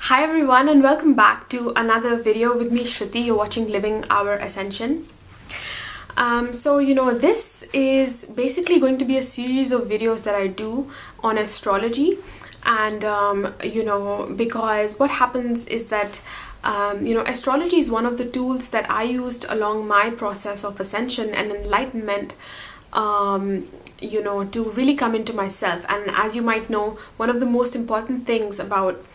Hi everyone and welcome back to another video with me, Shruti. You're watching Living Our Ascension. This is basically going to be a series of videos that I do on astrology. And, because what happens is that, astrology is one of the tools that I used along my process of ascension and enlightenment, to really come into myself. And as you might know, one of the most important things about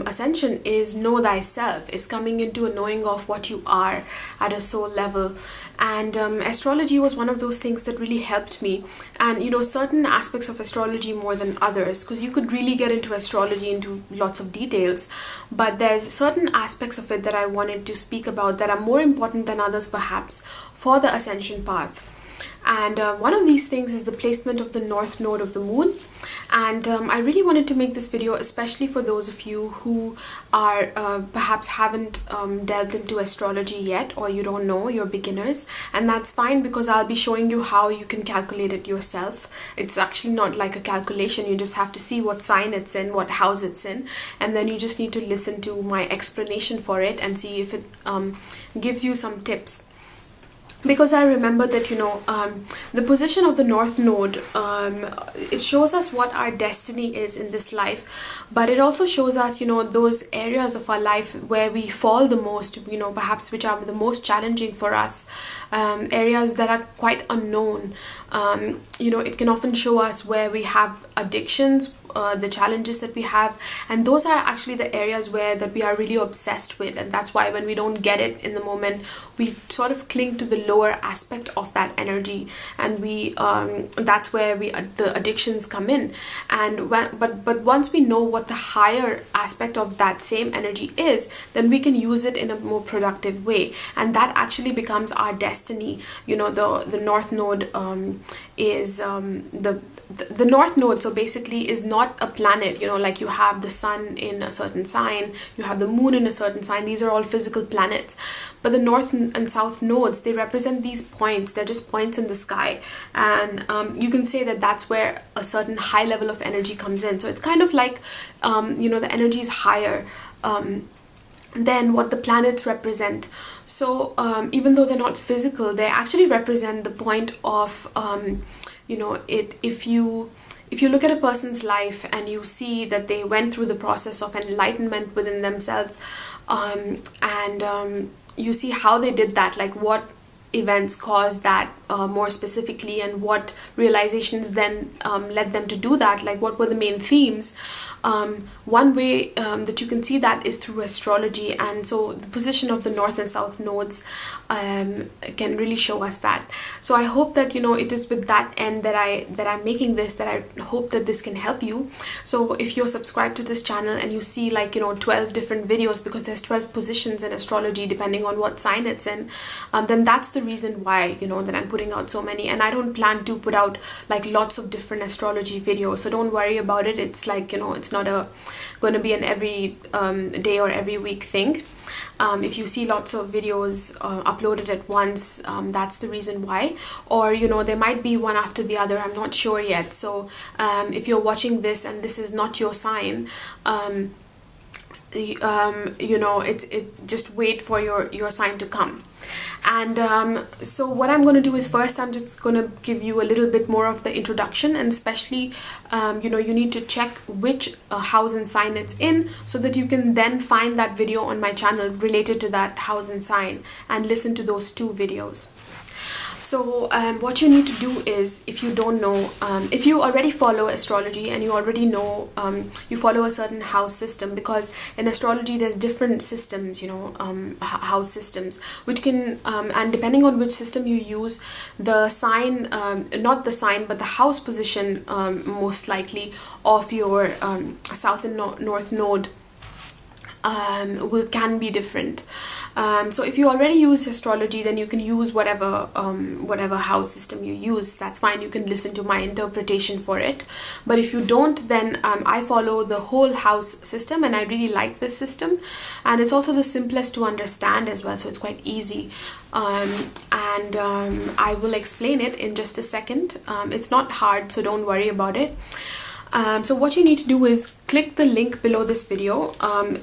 ascension is know thyself, is coming into a knowing of what you are at a soul level. And astrology was one of those things that really helped me. And certain aspects of astrology more than others, because you could really get into astrology into lots of details, but there's certain aspects of it that I wanted to speak about that are more important than others perhaps for the ascension path. And one of these things is the placement of the north node of the moon. And I really wanted to make this video especially for those of you who are perhaps haven't delved into astrology yet, or you don't know, you're beginners. And that's fine, because I'll be showing you how you can calculate it yourself. It's actually not like a calculation. You just have to see what sign it's in, what house it's in, and then you just need to listen to my explanation for it and see if it gives you some tips. Because I remember that, the position of the North Node, it shows us what our destiny is in this life, but it also shows us, those areas of our life where we fall the most, perhaps which are the most challenging for us, areas that are quite unknown. It can often show us where we have addictions, the challenges that we have, and those are actually the areas that we are really obsessed with. And that's why when we don't get it in the moment, we sort of cling to the lower aspect of that energy, and we that's where the addictions come in. And but once we know what the higher aspect of that same energy is, then we can use it in a more productive way, and that actually becomes our destiny. The North Node is the North Node, so basically, is not a planet, like you have the sun in a certain sign, you have the moon in a certain sign. These are all physical planets. But the North and South nodes, they represent these points. They're just points in the sky. And you can say that that's where a certain high level of energy comes in. So it's kind of like, the energy is higher than what the planets represent. So even though they're not physical, they actually represent the point of, if you look at a person's life and you see that they went through the process of enlightenment within themselves, and you see how they did that, like what events caused that more specifically, and what realizations then led them to do that, like what were the main themes. One way that you can see that is through astrology. And so the position of the North and South nodes can really show us that. So I hope that it is with that end that I'm making this, that I hope that this can help you. So if you're subscribed to this channel and you see 12 different videos, because there's 12 positions in astrology depending on what sign it's in, then that's the reason why that I'm putting out so many. And I don't plan to put out lots of different astrology videos, so don't worry about it. It's it's not going to be an every day or every week thing. If you see lots of videos uploaded at once, that's the reason why. Or there might be one after the other, I'm not sure yet. So if you're watching this and this is not your sign, just wait for your sign to come. And so what I'm going to do is, first I'm just going to give you a little bit more of the introduction, and especially you need to check which house and sign it's in, so that you can then find that video on my channel related to that house and sign and listen to those two videos. So what you need to do is, if you don't know, if you already follow astrology and you already know, you follow a certain house system, because in astrology there's different systems, house systems, which can, and depending on which system you use, the sign, not the sign, but the house position most likely of your South and North node can be different. So if you already use astrology, then you can use whatever house system you use. That's fine. You can listen to my interpretation for it. But if you don't, then I follow the whole house system, and I really like this system. And it's also the simplest to understand as well, so it's quite easy. I will explain it in just a second. It's not hard, so don't worry about it. So what you need to do is click the link below this video.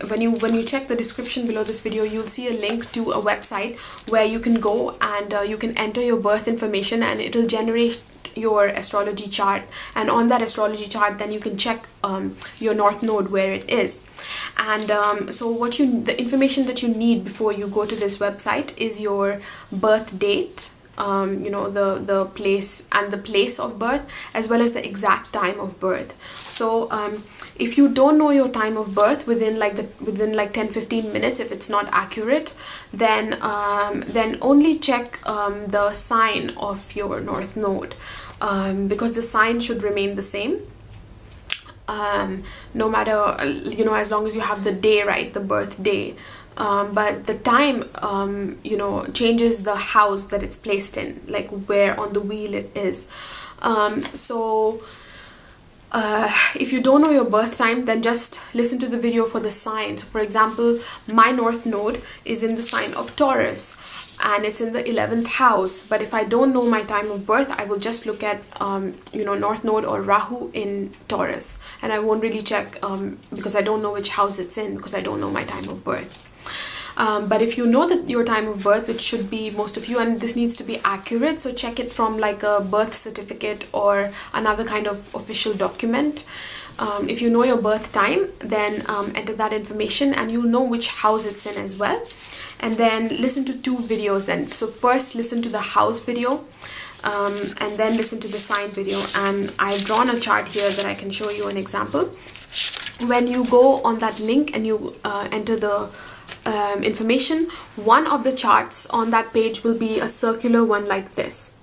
When you check the description below this video, you'll see a link to a website where you can go and you can enter your birth information, and it'll generate your astrology chart. And on that astrology chart, then you can check your north node, where it is. And so the information that you need before you go to this website is your birth date, the place and the place of birth, as well as the exact time of birth. So if you don't know your time of birth within like 10-15 minutes, if it's not accurate, then only check the sign of your north node, because the sign should remain the same, no matter, as long as you have the day right, the birth day. But the time, changes the house that it's placed in, like where on the wheel it is. If you don't know your birth time, then just listen to the video for the sign. So for example, my north node is in the sign of Taurus, and it's in the 11th house. But if I don't know my time of birth, I will just look at north node or Rahu in Taurus, and I won't really check because I don't know which house it's in, because I don't know my time of birth. But if you know that your time of birth, which should be most of you, and this needs to be accurate, so check it from like a birth certificate or another kind of official document. If you know your birth time, then enter that information, and you'll know which house it's in as well. And then listen to 2 videos then. So first listen to the house video, and then listen to the sign video. And I've drawn a chart here that I can show you an example. When you go on that link and you enter the information, one of the charts on that page will be a circular one like this.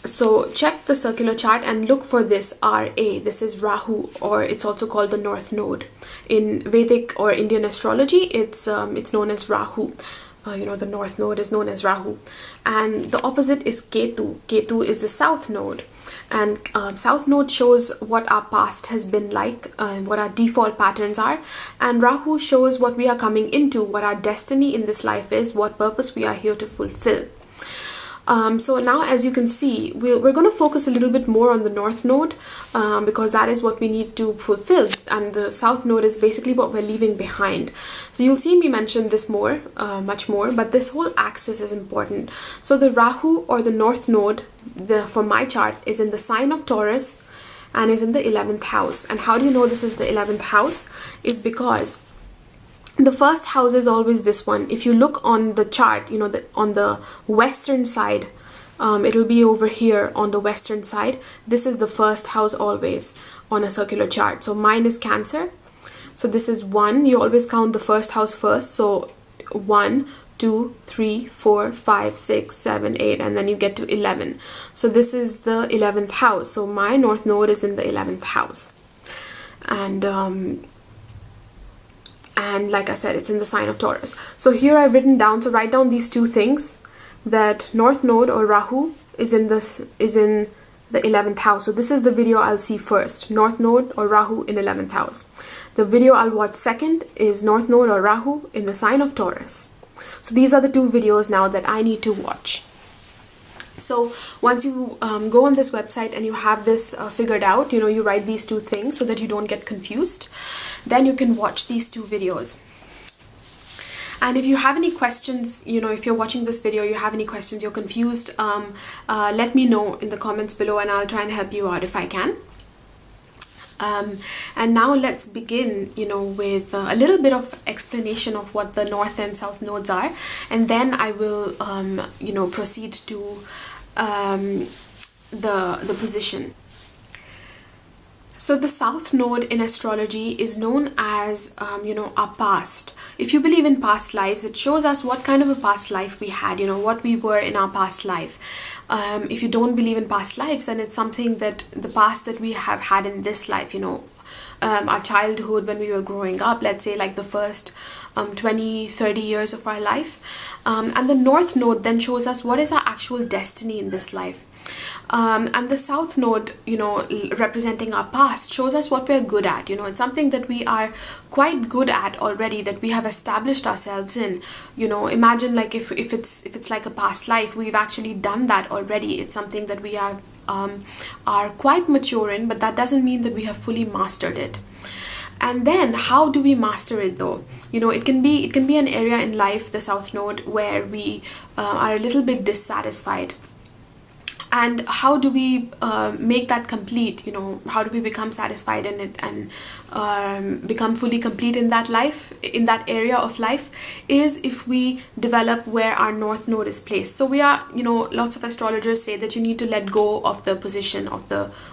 So check the circular chart and look for this RA. This is Rahu, or it's also called the north node. In Vedic or Indian astrology, it's known as Rahu. The north node is known as Rahu. And the opposite is Ketu. Ketu is the south node. And south node shows what our past has been like, what our default patterns are. And Rahu shows what we are coming into, what our destiny in this life is, what purpose we are here to fulfill. So now, as you can see, we're going to focus a little bit more on the north node, because that is what we need to fulfill, and the south node is basically what we're leaving behind. So you'll see me mention this more, much more, but this whole axis is important. So the Rahu or the north node, for my chart, is in the sign of Taurus and is in the 11th house. And how do you know this is the 11th house? Is because the first house is always this one. If you look on the chart, on the western side, it'll be over here on the western side. This is the first house always on a circular chart. So mine is Cancer. So this is 1. You always count the first house first. So 1, 2, 3, 4, 5, 6, 7, 8, and then you get to 11. So this is the 11th house. So my north node is in the 11th house. And like I said, it's in the sign of Taurus. So here I've written down, so write down these 2 things, that north node or Rahu is in the 11th house. So this is the video I'll see first, north node or Rahu in 11th house. The video I'll watch second is north node or Rahu in the sign of Taurus. So these are the 2 videos now that I need to watch. So once you go on this website and you have this figured out, you write these 2 things so that you don't get confused, then you can watch these 2 videos. And if you have any questions, if you're watching this video, you have any questions, you're confused, let me know in the comments below, and I'll try and help you out if I can. And now let's begin, with a little bit of explanation of what the north and south nodes are, and then I will, proceed to the position. So the south node in astrology is known as, our past. If you believe in past lives, it shows us what kind of a past life we had, what we were in our past life. If you don't believe in past lives, then it's something that the past that we have had in this life, our childhood when we were growing up, let's say like the first 20-30 years of our life. And the north node then shows us what is our actual destiny in this life. And the south node, representing our past, shows us what we're good at. It's something that we are quite good at already, that we have established ourselves in. Imagine like if it's like a past life, we've actually done that already. It's something that we have are quite mature in, but that doesn't mean that we have fully mastered it. And then how do we master it though? It can be an area in life, the South Node, where we are a little bit dissatisfied. And how do we make that complete? How do we become satisfied in it and become fully complete in that life, in that area of life, is if we develop where our North Node is placed. So we are, lots of astrologers say that you need to let go of the position of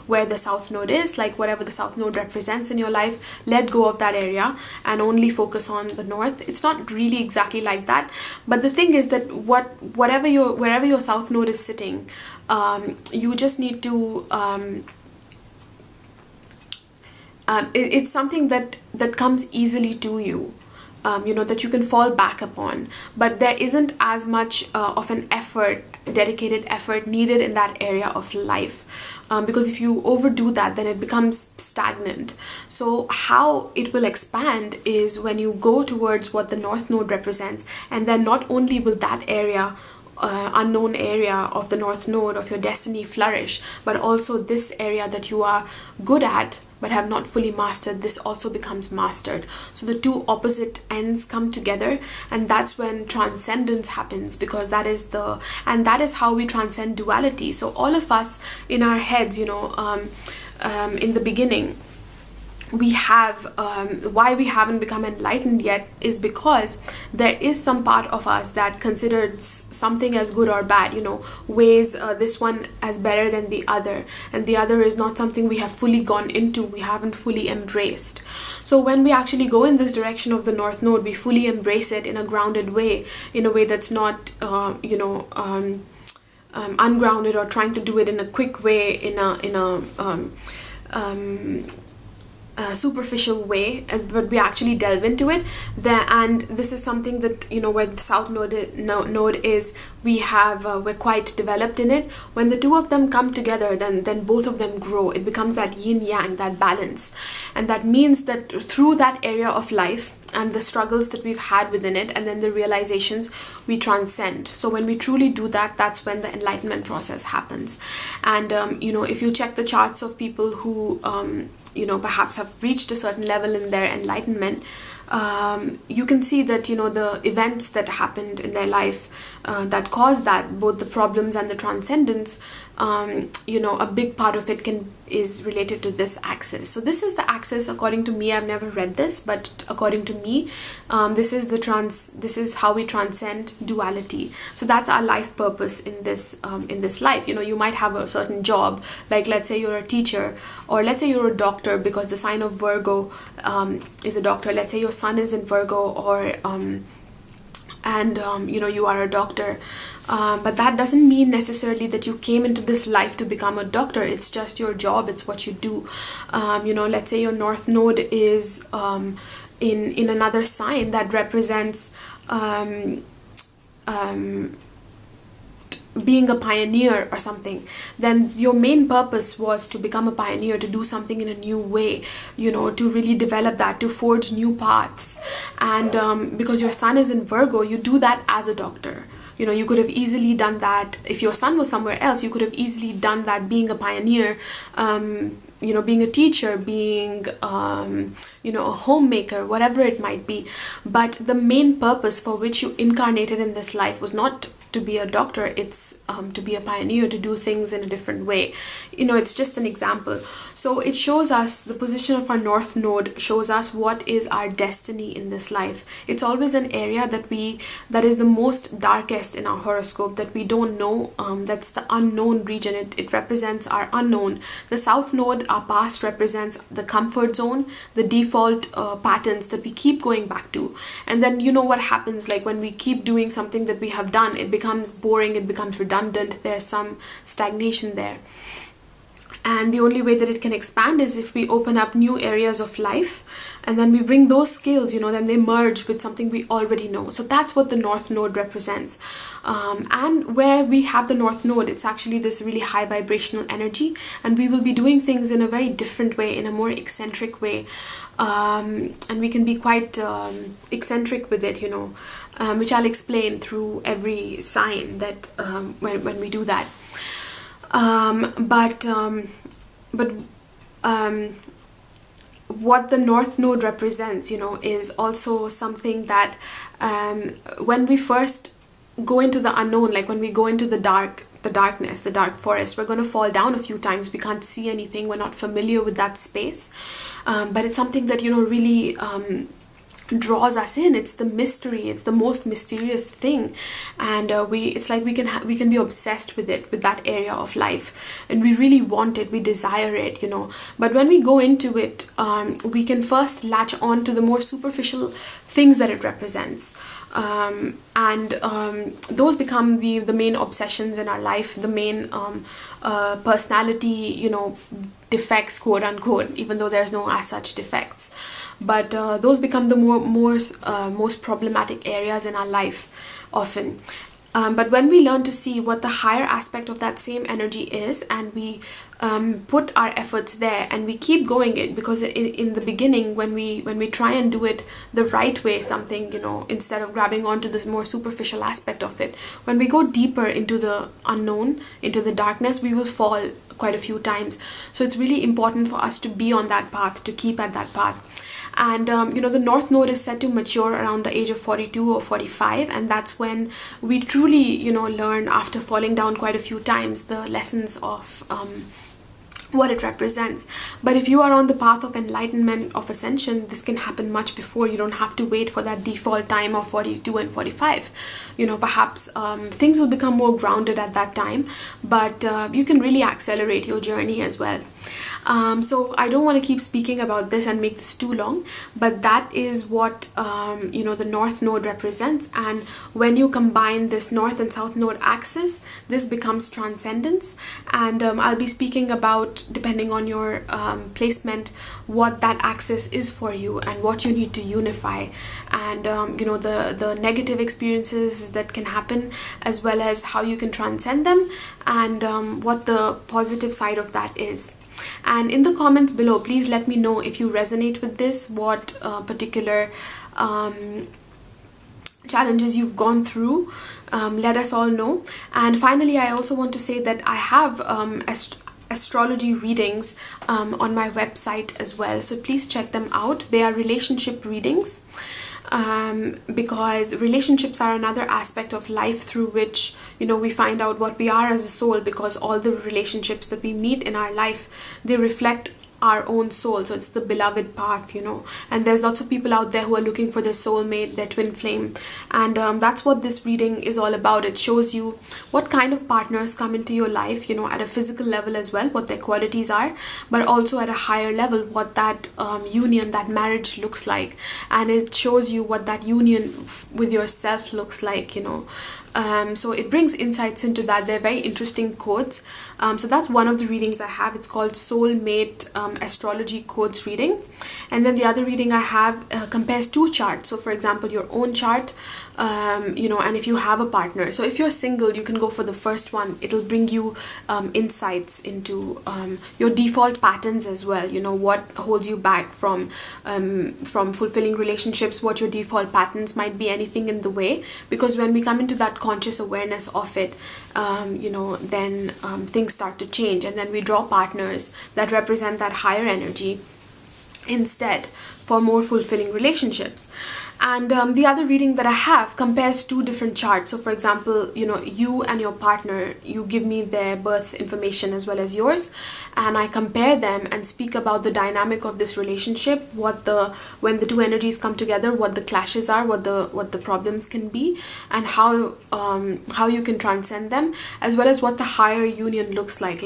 where the South Node is, like whatever the South Node represents in your life, let go of that area and only focus on the North. It's not really exactly like that, but the thing is that wherever your South Node is sitting, you just need to it's something that comes easily to you, that you can fall back upon, but there isn't as much of an dedicated effort needed in that area of life, because if you overdo that, then it becomes stagnant. So how it will expand is when you go towards what the North Node represents, and then not only will that area, unknown area of the North Node of your destiny flourish, but also this area that you are good at but have not fully mastered, this also becomes mastered. So the two opposite ends come together, and that's when transcendence happens, because that is how we transcend duality. So all of us in our heads, in the beginning, we have why we haven't become enlightened yet is because there is some part of us that considers something as good or bad, weighs this one as better than the other, and the other is not something we have fully gone into, we haven't fully embraced. So when we actually go in this direction of the North Node, we fully embrace it in a grounded way, in a way that's not ungrounded, or trying to do it in a quick way, in a superficial way, but we actually delve into it there. And this is something that, where the South Node is, we're quite developed in it. When the two of them come together, then both of them grow. It becomes that yin yang, that balance, and that means that through that area of life and the struggles that we've had within it, and then the realizations, we transcend. So when we truly do that, that's when the enlightenment process happens. And if you check the charts of people who perhaps have reached a certain level in their enlightenment, you can see that, the events that happened in their life that caused that, both the problems and the transcendence, a big part of it is related to this axis. So this is the axis, according to me. I've never read this, but according to me, this is how we transcend duality. So that's our life purpose in this life. You might have a certain job, like let's say you're a teacher, or let's say you're a doctor, because the sign of Virgo is a doctor. Let's say your sun is in Virgo, or you are a doctor, but that doesn't mean necessarily that you came into this life to become a doctor. It's just your job, it's what you do. Let's say your North Node is in another sign that represents being a pioneer or something, then your main purpose was to become a pioneer, to do something in a new way, to really develop that, to forge new paths. And because your sun is in Virgo, you do that as a doctor. You could have easily done that. If your sun was somewhere else, you could have easily done that being a pioneer, being a teacher, being, a homemaker, whatever it might be. But the main purpose for which you incarnated in this life was not to be a doctor, it's to be a pioneer, to do things in a different way. It's just an example. So it shows us, the position of our North Node shows us what is our destiny in this life. It's always an area that is the most darkest in our horoscope, that we don't know. That's the unknown region. It represents our unknown. The South Node, our past, represents the comfort zone, the default patterns that we keep going back to. And then what happens, like when we keep doing something that we have done, it becomes boring, it becomes redundant, there's some stagnation there. And the only way that it can expand is if we open up new areas of life, and then we bring those skills, then they merge with something we already know. So that's what the North Node represents. And where we have the North Node, it's actually this really high vibrational energy, and we will be doing things in a very different way, in a more eccentric way. And we can be quite eccentric with it, which I'll explain through every sign that when we do that. But what the North Node represents, is also something that when we first go into the unknown, like when we go into the darkness, the dark forest, we're going to fall down a few times. We can't see anything. We're not familiar with that space. But it's something that, really draws us in. It's the mystery. It's the most mysterious thing, and it's like we can be obsessed with it, with that area of life, and we really want it. We desire it, But when we go into it, we can first latch on to the more superficial things that it represents, and those become the main obsessions in our life, the main personality, defects, quote unquote, even though there's no as such defects. But those become the most problematic areas in our life often. But when we learn to see what the higher aspect of that same energy is, and we put our efforts there and we keep going it, because in the beginning, when we try and do it the right way, something, instead of grabbing onto this more superficial aspect of it, when we go deeper into the unknown, into the darkness, we will fall quite a few times. So it's really important for us to be on that path, to keep at that path. And the North Node is said to mature around the age of 42 or 45, and that's when we truly learn, after falling down quite a few times, the lessons of what it represents. But if you are on the path of enlightenment, of ascension, this can happen much before. You don't have to wait for that default time of 42 and 45. Perhaps things will become more grounded at that time, but you can really accelerate your journey as well. So I don't want to keep speaking about this and make this too long, but that is what the North Node represents. And when you combine this North and South Node axis, this becomes transcendence. And I'll be speaking about, depending on your placement, what that axis is for you and what you need to unify, and the negative experiences that can happen, as well as how you can transcend them, and what the positive side of that is. And in the comments below, please let me know if you resonate with this, what particular challenges you've gone through. Let us all know. And finally, I also want to say that I have astrology readings on my website as well, so please check them out. They are relationship readings, because relationships are another aspect of life through which we find out what we are as a soul, because all the relationships that we meet in our life, they reflect our own soul. So it's the beloved path, and there's lots of people out there who are looking for their soulmate, their twin flame, and that's what this reading is all about. It shows you what kind of partners come into your life, at a physical level as well, what their qualities are, but also at a higher level, what that union, that marriage looks like, and it shows you what that union with yourself looks like, so it brings insights into that. They're very interesting codes. So that's one of the readings I have. It's called SOULMATE Astrology Codes reading. And then the other reading I have compares two charts. So for example, your own chart, and if you have a partner. So if you're single, you can go for the first one. It'll bring you insights into your default patterns as well. What holds you back from fulfilling relationships, what your default patterns might be, anything in the way. Because when we come into that conscious awareness of it, then things start to change, and then we draw partners that represent that higher energy instead, for more fulfilling relationships. And the other reading that I have compares two different charts. So for example, you and your partner, you give me their birth information as well as yours, and I compare them and speak about the dynamic of this relationship, when the two energies come together, what the clashes are, what the problems can be, and how you can transcend them, as well as what the higher union looks like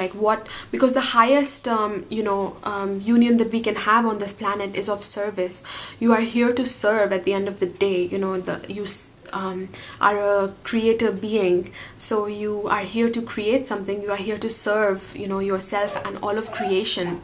because the highest union that we can have on this planet is of service. You are here to serve at the end of the day. You are a creator being, so you are here to create something. You are here to serve yourself and all of creation.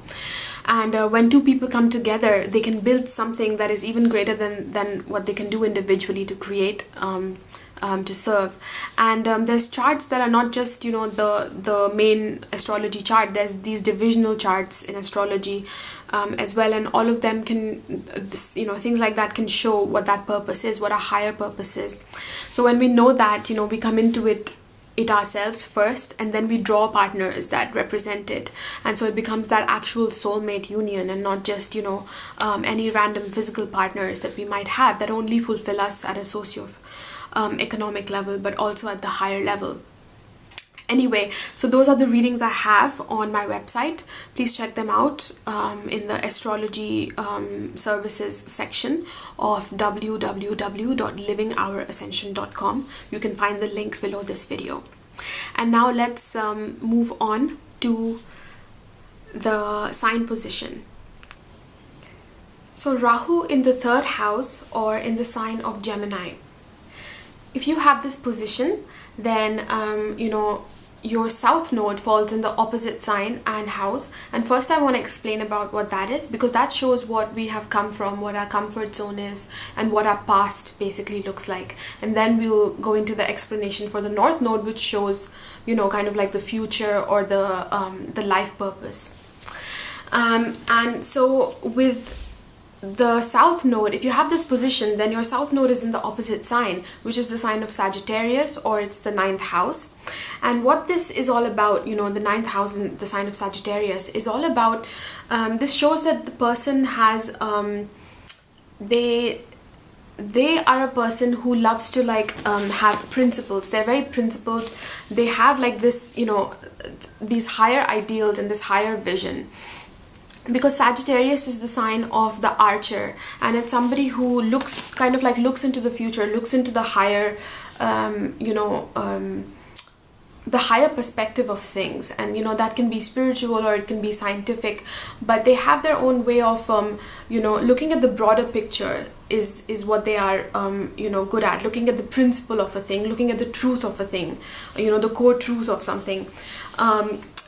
And when two people come together, they can build something that is even greater than what they can do individually to create, to serve. And there's charts that are not just the main astrology chart. There's these divisional charts in astrology as well, and all of them can things like that can show what that purpose is, what our higher purpose is. So when we know that, we come into it it ourselves first, and then we draw partners that represent it, and so it becomes that actual soulmate union, and not just, you know, any random physical partners that we might have that only fulfill us at a socio-economic level, but also at the higher level. Anyway, so those are the readings I have on my website. Please check them out in the astrology services section of www.livingourascension.com. You can find the link below this video. And now let's move on to the sign position. So Rahu in the 3rd house, or in the sign of Gemini. If you have this position, then you know, your south node falls in the opposite sign and house. And first I want to explain about what that is, because that shows what we have come from, what our comfort zone is, and what our past basically looks like. And then we'll go into the explanation for the north node, which shows, you know, kind of like the future or the life purpose. And so with the south node, if you have this position, then your south node is in the opposite sign, which is the sign of Sagittarius, or it's the 9th house. And what this is all about, you know, the 9th house in the sign of Sagittarius is all about, this shows that the person has, they are a person who loves to like have principles. They're very principled. They have like this, you know, these higher ideals and this higher vision. Because Sagittarius is the sign of the archer, and it's somebody who looks into the future, looks into the higher, you know, the higher perspective of things. And you know, that can be spiritual or it can be scientific, but they have their own way of you know, looking at the broader picture is what they are you know, good at. Looking at the principle of a thing, looking at the truth of a thing, you know, the core truth of something.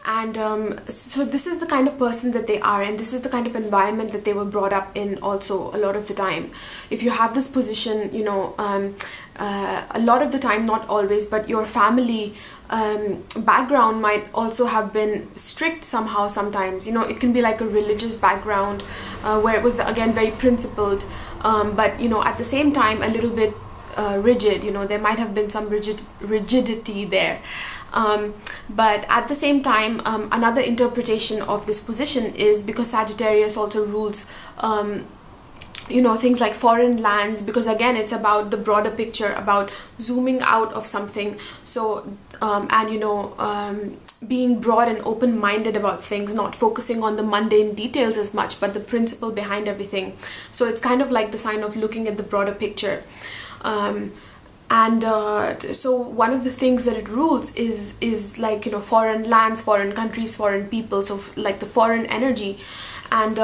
So this is the kind of person that they are, and this is the kind of environment that they were brought up in also a lot of the time. If you have this position, you know, a lot of the time, not always, but your family background might also have been strict somehow sometimes. You know, it can be like a religious background where it was, again, very principled, but, you know, at the same time, a little bit rigid. You know, there might have been some rigidity there. But at the same time, another interpretation of this position is because Sagittarius also rules, you know, things like foreign lands, because again, it's about the broader picture, about zooming out of something. So, and you know, being broad and open-minded about things, not focusing on the mundane details as much, but the principle behind everything. So it's kind of like the sign of looking at the broader picture. So one of the things that it rules is like, you know, foreign lands, foreign countries, foreign people, so like the foreign energy, and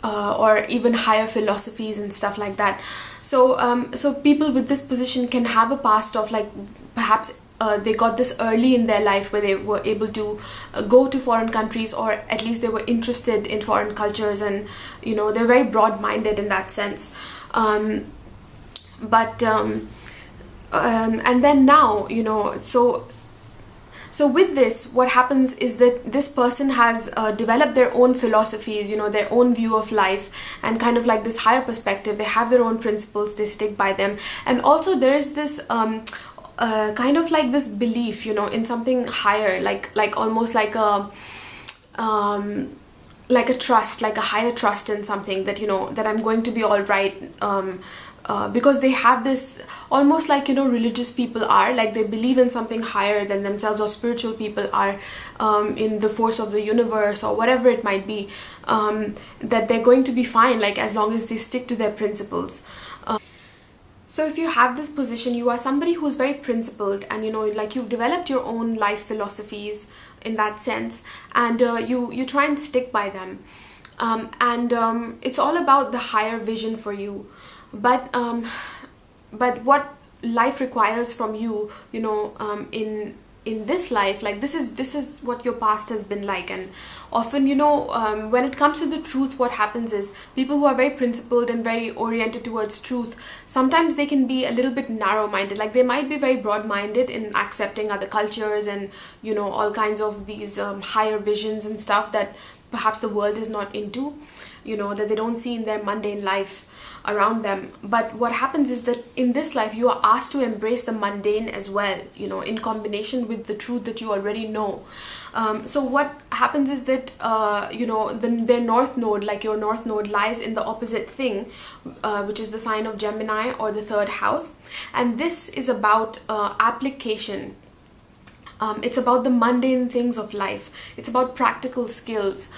or even higher philosophies and stuff like that. So so people with this position can have a past of like, perhaps they got this early in their life where they were able to go to foreign countries, or at least they were interested in foreign cultures, and you know, they're very broad-minded in that sense. And then now, you know, so with this, what happens is that this person has developed their own philosophies, you know, their own view of life, and kind of like this higher perspective. They have their own principles, they stick by them. And also there is this kind of like this belief, you know, in something higher, like almost like a trust, like a higher trust in something, that, you know, that I'm going to be all right. Because they have this, almost like, you know, religious people are, like they believe in something higher than themselves, or spiritual people are in the force of the universe, or whatever it might be, that they're going to be fine, like as long as they stick to their principles. So if you have this position, you are somebody who's very principled, and you know, like you've developed your own life philosophies in that sense, and you try and stick by them, and it's all about the higher vision for you. But what life requires from you, you know, in this life, like this is what your past has been like. And often, you know, when it comes to the truth, what happens is people who are very principled and very oriented towards truth, sometimes they can be a little bit narrow-minded. Like they might be very broad-minded in accepting other cultures and, you know, all kinds of these higher visions and stuff that perhaps the world is not into, that they don't see in their mundane life around them. But what happens is that in this life you are asked to embrace the mundane as well, in combination with the truth that you already know. So what happens is that their north node, like your north node, lies in the opposite thing, which is the sign of Gemini, or the third house. And this is about application. It's about the mundane things of life. It's about practical skills.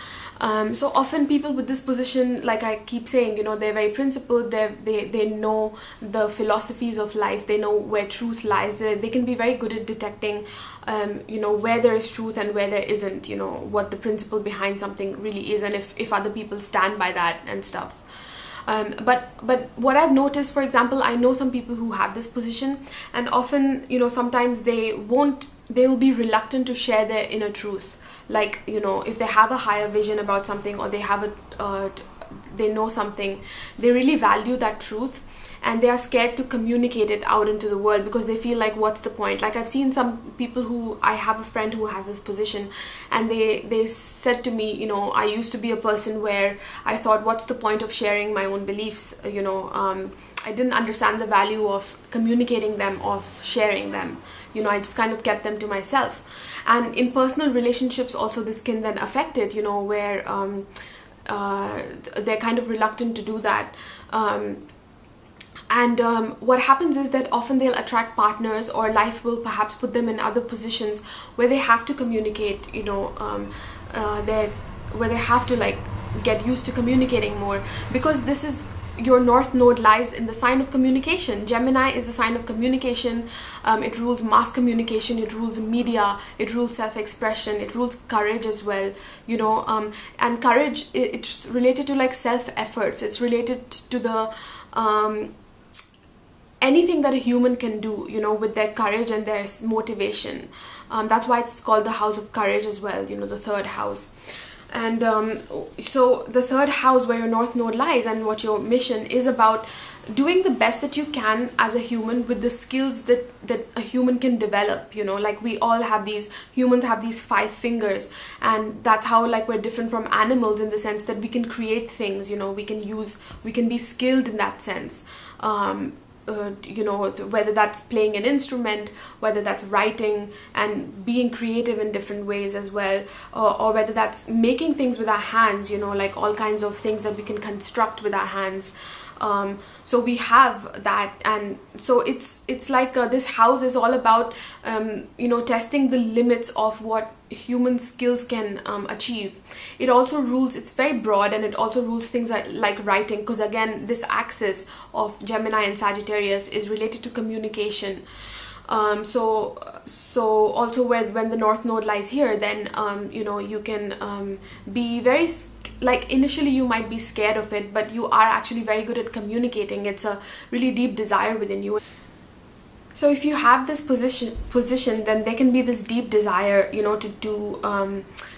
So often people with this position, like I keep saying, they're very principled. They know the philosophies of life. They know where truth lies. They can be very good at detecting, where there is truth and where there isn't. What the principle behind something really is, and if other people stand by that and stuff. But what I've noticed, for example, I know some people who have this position, and often, sometimes they'll be reluctant to share their inner truth. Like, if they have a higher vision about something, or they know something, they really value that truth, and they are scared to communicate it out into the world, because they feel like, what's the point? Like, I've seen some people I have a friend who has this position, and they said to me, I used to be a person where I thought, what's the point of sharing my own beliefs? I didn't understand the value of communicating them, of sharing them. I just kind of kept them to myself. And in personal relationships also, this can then affect it, where they're kind of reluctant to do that. What happens is that often they'll attract partners, or life will perhaps put them in other positions where they have to communicate, where they have to get used to communicating more, because this is your north node lies in the sign of communication. Gemini is the sign of communication. It rules mass communication, it rules media, it rules self-expression, it rules courage as well, and courage, it's related to self-efforts. It's related to the anything that a human can do, with their courage and their motivation. That's why it's called the house of courage as well, the third house. And so the third house, where your north node lies, and what your mission is about, doing the best that you can as a human with the skills that a human can develop. We all have humans have these 5 fingers, and that's how we're different from animals, in the sense that we can create things. We can be skilled in that sense. Whether that's playing an instrument, whether that's writing and being creative in different ways as well, or whether that's making things with our hands, all kinds of things that we can construct with our hands. So we have that, and so it's like this house is all about testing the limits of what human skills can achieve. It also rules, it's very broad, and it also rules things like writing, because again, this axis of Gemini and Sagittarius is related to communication. So also when the north node lies here, then you can be very, initially you might be scared of it, but you are actually very good at communicating. It's a really deep desire within you. So if you have this position, then there can be this deep desire,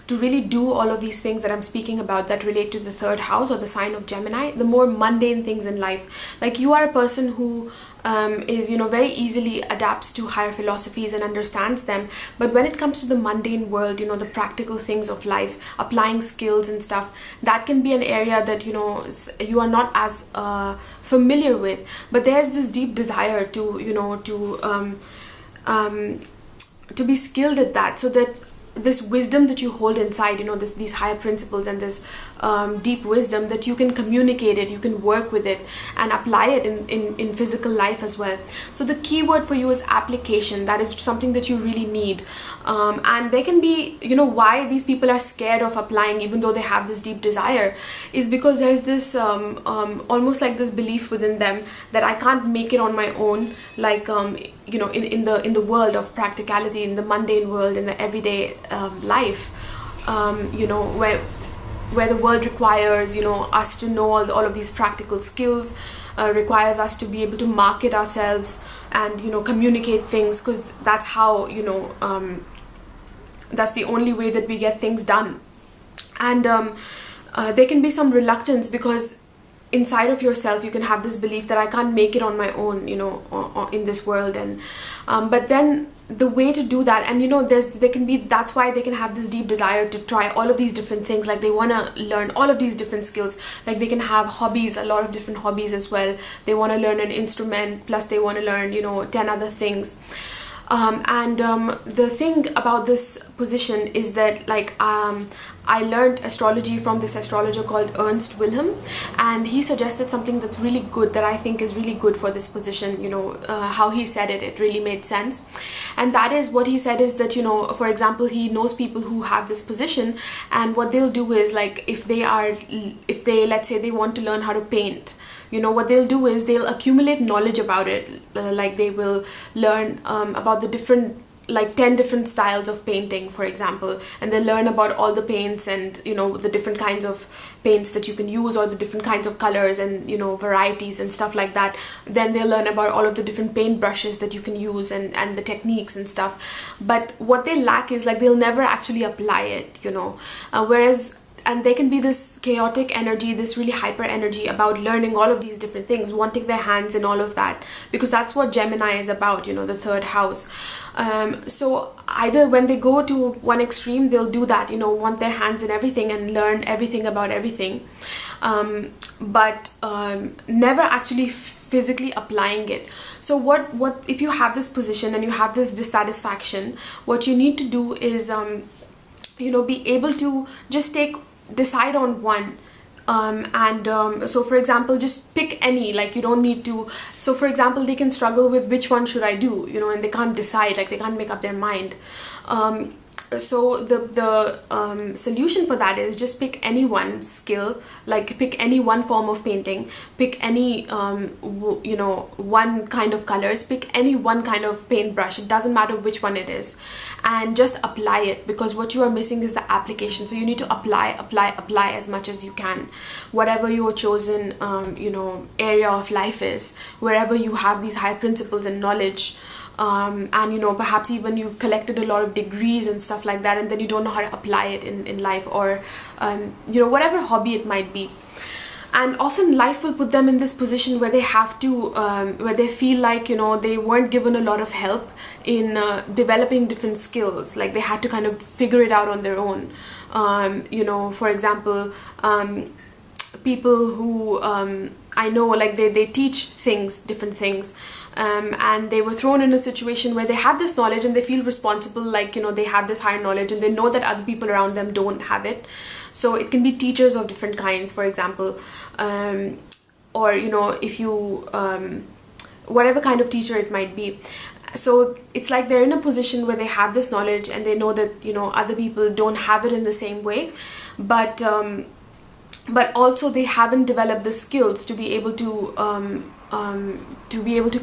to really do all of these things that I'm speaking about that relate to the third house, or the sign of Gemini, the more mundane things in life. Like, you are a person who is, very easily adapts to higher philosophies and understands them. But when it comes to the mundane world, the practical things of life, applying skills and stuff, that can be an area that, you are not as familiar with. But there's this deep desire to be skilled at that, so that this wisdom that you hold inside, these higher principles, and this deep wisdom, that you can communicate it, you can work with it and apply it in physical life as well. So the key word for you is application. That is something that you really need. And there can be, why these people are scared of applying, even though they have this deep desire, is because there's this almost like this belief within them that I can't make it on my own, in the world of practicality, in the mundane world, in the everyday life, where the world requires, us to know all of these practical skills, requires us to be able to market ourselves and, communicate things, because that's how, that's the only way that we get things done. And there can be some reluctance, because inside of yourself you can have this belief that I can't make it on my own, in this world. And but then the way to do that, and that's why they can have this deep desire to try all of these different things. Like they want to learn all of these different skills. Like they can have hobbies, a lot of different hobbies as well. They want to learn an instrument, plus they want to learn 10 other things. The thing about this position is that I learned astrology from this astrologer called Ernst Wilhelm, and he suggested something that's really good, that I think is really good for this position. How he said it really made sense. And that is, what he said is that, for example, he knows people who have this position, and what they'll do is, like, if they let's say they want to learn how to paint, what they'll do is they'll accumulate knowledge about it. Like they will learn about the different, like 10 different styles of painting, for example, and they'll learn about all the paints and the different kinds of paints that you can use, or the different kinds of colors and varieties and stuff like that. Then they'll learn about all of the different paint brushes that you can use, and the techniques and stuff. But what they lack is, like, they'll never actually apply it, and they can be this chaotic energy, this really hyper energy about learning all of these different things, wanting their hands in all of that, because that's what Gemini is about, the third house. So either when they go to one extreme, they'll do that, want their hands in everything and learn everything about everything, but never actually physically applying it. So what if you have this position and you have this dissatisfaction, what you need to do is be able to just decide on one. So for example, just pick any, like you don't need to. So for example, they can struggle with which one should I do, and they can't decide, like they can't make up their mind. So the solution for that is just pick any one skill, like pick any one form of painting, pick any one kind of colors, pick any one kind of paintbrush. It doesn't matter which one it is, and just apply it, because what you are missing is the application. So you need to apply as much as you can, whatever your chosen area of life is, wherever you have these high principles and knowledge. And perhaps even you've collected a lot of degrees and stuff like that, and then you don't know how to apply it in life, or whatever hobby it might be. And often life will put them in this position where they have to where they feel like they weren't given a lot of help in developing different skills. Like they had to kind of figure it out on their own. For example, people who I know, like they teach different things, and they were thrown in a situation where they had this knowledge and they feel responsible, like they have this higher knowledge and they know that other people around them don't have it. So it can be teachers of different kinds, for example, or if you whatever kind of teacher it might be. So it's like they're in a position where they have this knowledge and they know that other people don't have it in the same way, but also they haven't developed the skills to be able to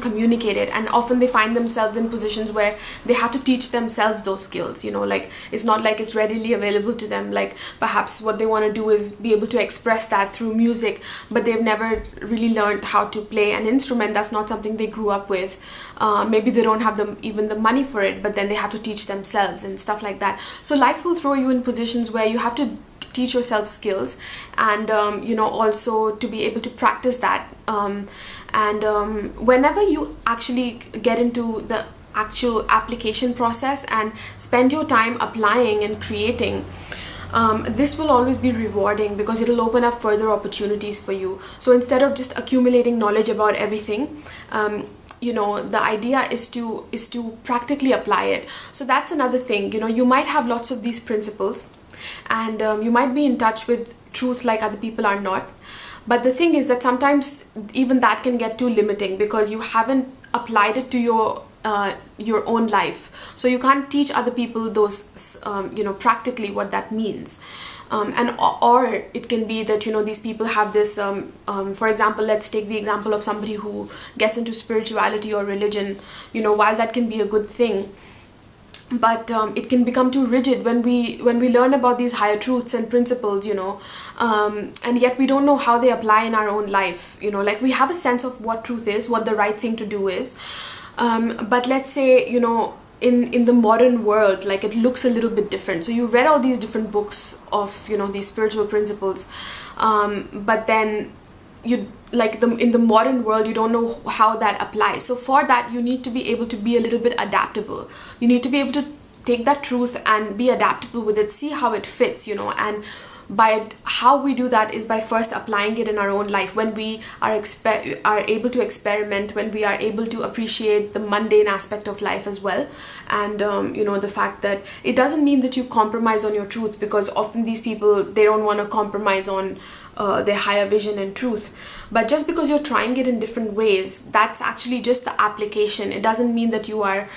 communicate it. And often they find themselves in positions where they have to teach themselves those skills, like it's not like it's readily available to them. Like perhaps what they want to do is be able to express that through music, but they've never really learned how to play an instrument. That's not something they grew up with. Maybe they don't have even the money for it, but then they have to teach themselves and stuff like that. So life will throw you in positions where you have to teach yourself skills, and also to be able to practice that, and whenever you actually get into the actual application process and spend your time applying and creating, this will always be rewarding, because it'll open up further opportunities for you. So instead of just accumulating knowledge about everything, the idea is to practically apply it. So that's another thing. You might have lots of these principles, and you might be in touch with truth like other people are not. But the thing is that sometimes even that can get too limiting, because you haven't applied it to your own life. So you can't teach other people those, practically what that means. Or it can be that, these people have this, for example, let's take the example of somebody who gets into spirituality or religion. While that can be a good thing, but it can become too rigid when we learn about these higher truths and principles, and yet we don't know how they apply in our own life. Like we have a sense of what truth is, what the right thing to do is, but let's say in the modern world, like it looks a little bit different. So you've read all these different books of these spiritual principles, but then in the modern world, you don't know how that applies. So for that, you need to be able to be a little bit adaptable. You need to be able to take that truth and be adaptable with it, see how it fits, and by how we do that is by first applying it in our own life. When we are able to experiment, when we are able to appreciate the mundane aspect of life as well, and the fact that it doesn't mean that you compromise on your truth, because often these people, they don't want to compromise on their higher vision and truth. But just because you're trying it in different ways, that's actually just the application. It doesn't mean that you are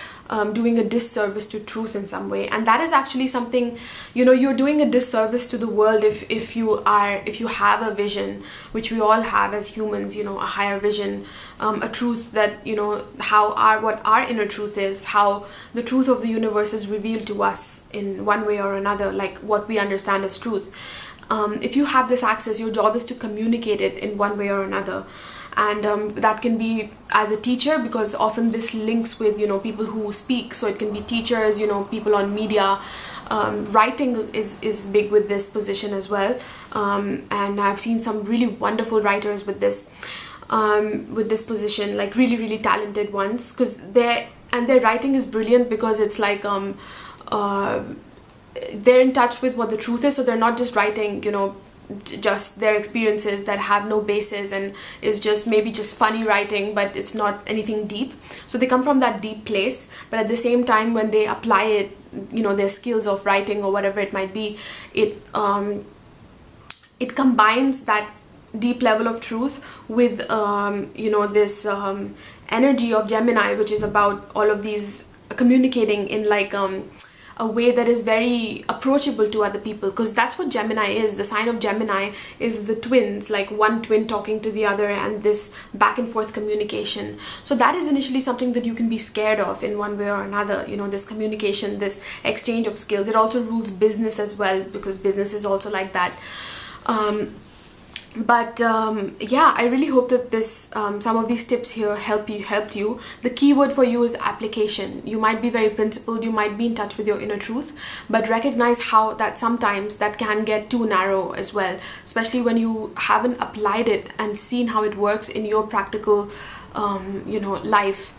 doing a disservice to truth in some way. And that is actually something, you're doing a disservice to the world if you have a vision, which we all have as humans, a higher vision, a truth that, what our inner truth is, how the truth of the universe is revealed to us in one way or another, like what we understand as truth. If you have this access, your job is to communicate it in one way or another. And that can be as a teacher, because often this links with, people who speak. So it can be teachers, people on media. Writing is big with this position as well. And I've seen some really wonderful writers with this position, like really, really talented ones, because their writing is brilliant, because it's like, they're in touch with what the truth is. So they're not just writing, just their experiences that have no basis and is just maybe just funny writing, but it's not anything deep. So they come from that deep place, but at the same time, when they apply it, their skills of writing or whatever it might be, it combines that deep level of truth with this energy of Gemini, which is about all of these communicating in like a way that is very approachable to other people, because that's what Gemini is. The sign of Gemini is the twins, like one twin talking to the other, and this back and forth communication. So that is initially something that you can be scared of in one way or another, this communication, this exchange of skills. It also rules business as well, because business is also like that. Yeah, I really hope that this some of these tips here helped you. The key word for you is application. You might be very principled, you might be in touch with your inner truth, but recognize how that sometimes that can get too narrow as well, especially when you haven't applied it and seen how it works in your practical life.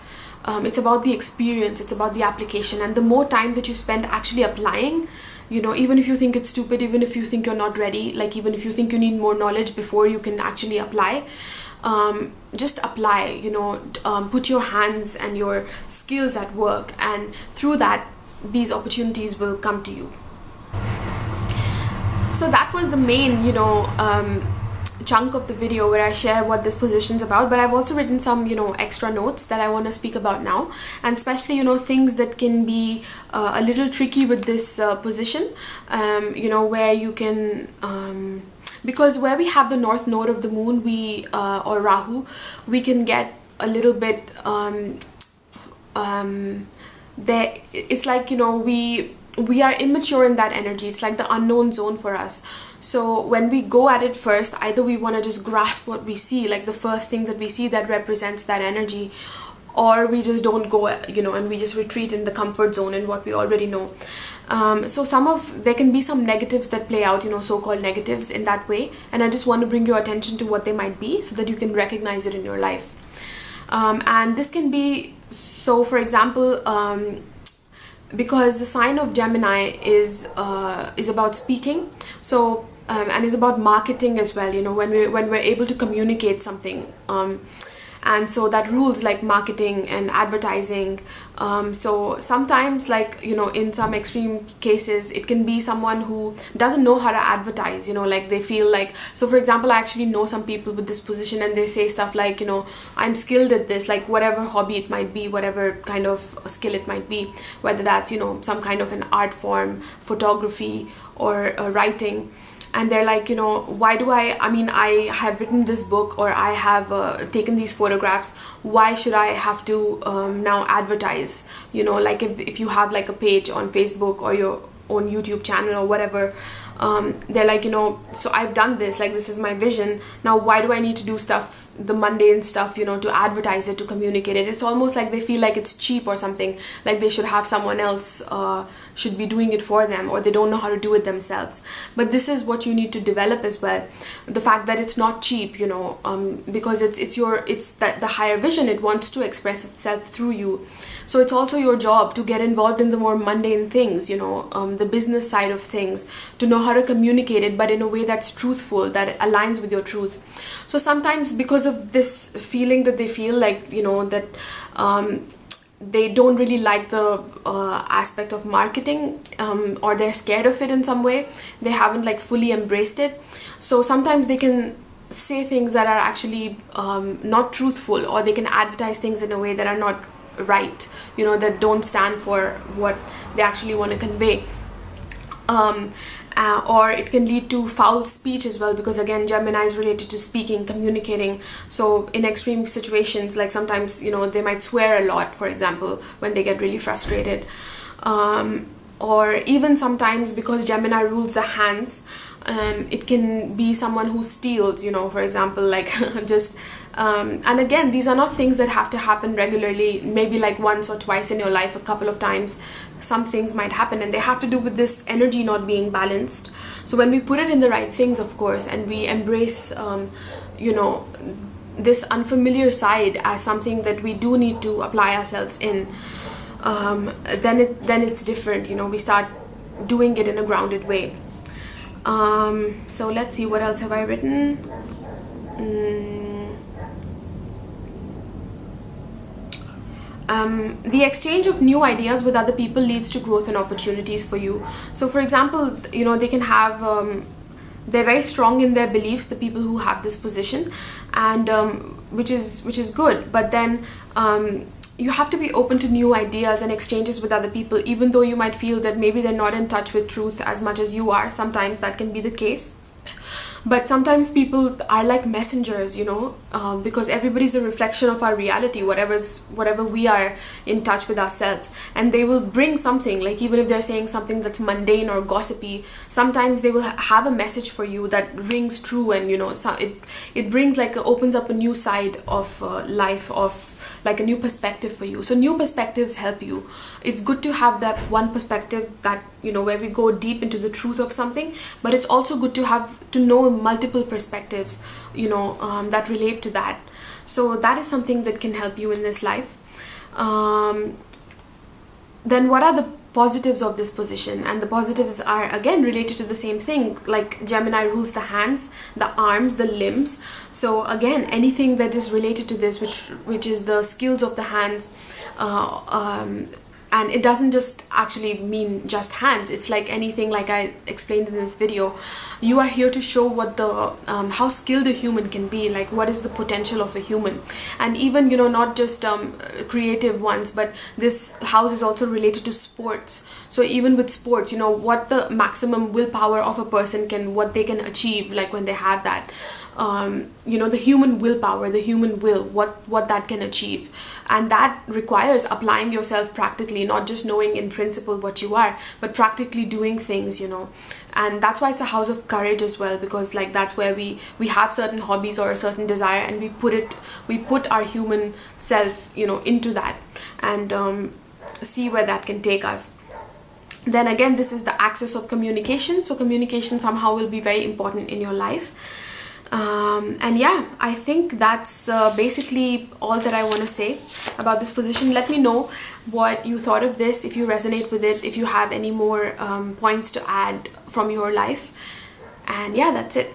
It's about the experience, it's about the application, and the more time that you spend actually applying, even if you think it's stupid, even if you think you're not ready, like even if you think you need more knowledge before you can actually apply, just apply, put your hands and your skills at work, and through that, these opportunities will come to you. So that was the main, chunk of the video where I share what this position's about, but I've also written some extra notes that I want to speak about now, and especially things that can be a little tricky with this position, where you can because where we have the north node of the moon, or Rahu, we can get a little bit there. It's like we are immature in that energy. It's like the unknown zone for us. So when we go at it first, either we want to just grasp what we see, like the first thing that we see that represents that energy, or we just don't go, and we just retreat in the comfort zone in what we already know. So there can be some negatives that play out, so-called negatives in that way. And I just want to bring your attention to what they might be so that you can recognize it in your life. And this can be, so for example, because the sign of Gemini is about speaking, so and is about marketing as well, when we're able to communicate something, and so that rules like marketing and advertising. So sometimes, like in some extreme cases, it can be someone who doesn't know how to advertise, like they feel like, so for example, I actually know some people with this position, and they say stuff like, I'm skilled at this, like whatever hobby it might be, whatever kind of skill it might be, whether that's some kind of an art form, photography, or writing. And they're like, why do I have written this book, or I have taken these photographs, why should I have to now advertise? Like if you have like a page on Facebook or your own YouTube channel or whatever, they're like, you know, so I've done this, like this is my vision, now why do I need to do stuff, the mundane stuff, you know, to advertise it, to communicate it? It's almost like they feel like it's cheap or something, like they should have someone else should be doing it for them, or they don't know how to do it themselves. But this is what you need to develop as well, the fact that it's not cheap, you know, because it's that the higher vision, it wants to express itself through you. So it's also your job to get involved in the more mundane things, you know, the business side of things, to know how to communicate it, but in a way that's truthful, that aligns with your truth. So sometimes because of this feeling that they feel like, you know, that they don't really like the aspect of marketing, or they're scared of it in some way, they haven't like fully embraced it. So sometimes they can say things that are actually not truthful, or they can advertise things in a way that are not right, you know, that don't stand for what they actually want to convey. Or it can lead to foul speech as well, because again, Gemini is related to speaking, communicating. So in extreme situations, like sometimes, you know, they might swear a lot, for example, when they get really frustrated. Or even sometimes, because Gemini rules the hands, it can be someone who steals, you know, for example, like just and again, these are not things that have to happen regularly, maybe like once or twice in your life, a couple of times. Some things might happen, and they have to do with this energy not being balanced. So when we put it in the right things, of course, and we embrace you know, this unfamiliar side as something that we do need to apply ourselves in, then it's different, you know, we start doing it in a grounded way. So let's see, what else have I written? The exchange of new ideas with other people leads to growth and opportunities for you. So for example, you know, they can have they're very strong in their beliefs, the people who have this position, and which is good. But then you have to be open to new ideas and exchanges with other people, even though you might feel that maybe they're not in touch with truth as much as you are. Sometimes that can be the case. But sometimes people are like messengers, you know, because everybody's a reflection of our reality, whatever we are in touch with ourselves. And they will bring something, like even if they're saying something that's mundane or gossipy, sometimes they will have a message for you that rings true, and, you know, so it brings like, opens up a new side of life, of like a new perspective for you. So new perspectives help you. It's good to have that one perspective that, you know, where we go deep into the truth of something, but it's also good to know multiple perspectives, you know, that relate to that. So that is something that can help you in this life. Then what are the positives of this position? And the positives are again related to the same thing, like Gemini rules the hands, the arms, the limbs. So again, anything that is related to this, which is the skills of the hands, and it doesn't just actually mean just hands. It's like anything, like I explained in this video. You are here to show what the how skilled a human can be, like what is the potential of a human. And even, you know, not just creative ones, but this house is also related to sports. So even with sports, you know, what the maximum willpower of a person what they can achieve, like when they have that. You know, the human willpower, the human will, what that can achieve. And that requires applying yourself practically, not just knowing in principle what you are, but practically doing things, you know. And that's why it's a house of courage as well, because like that's where we have certain hobbies or a certain desire, and we put our human self, you know, into that, and see where that can take us. Then again, this is the axis of communication. So communication somehow will be very important in your life. And yeah, I think that's basically all that I want to say about this position. Let me know what you thought of this, if you resonate with it, if you have any more points to add from your life. And yeah, that's it.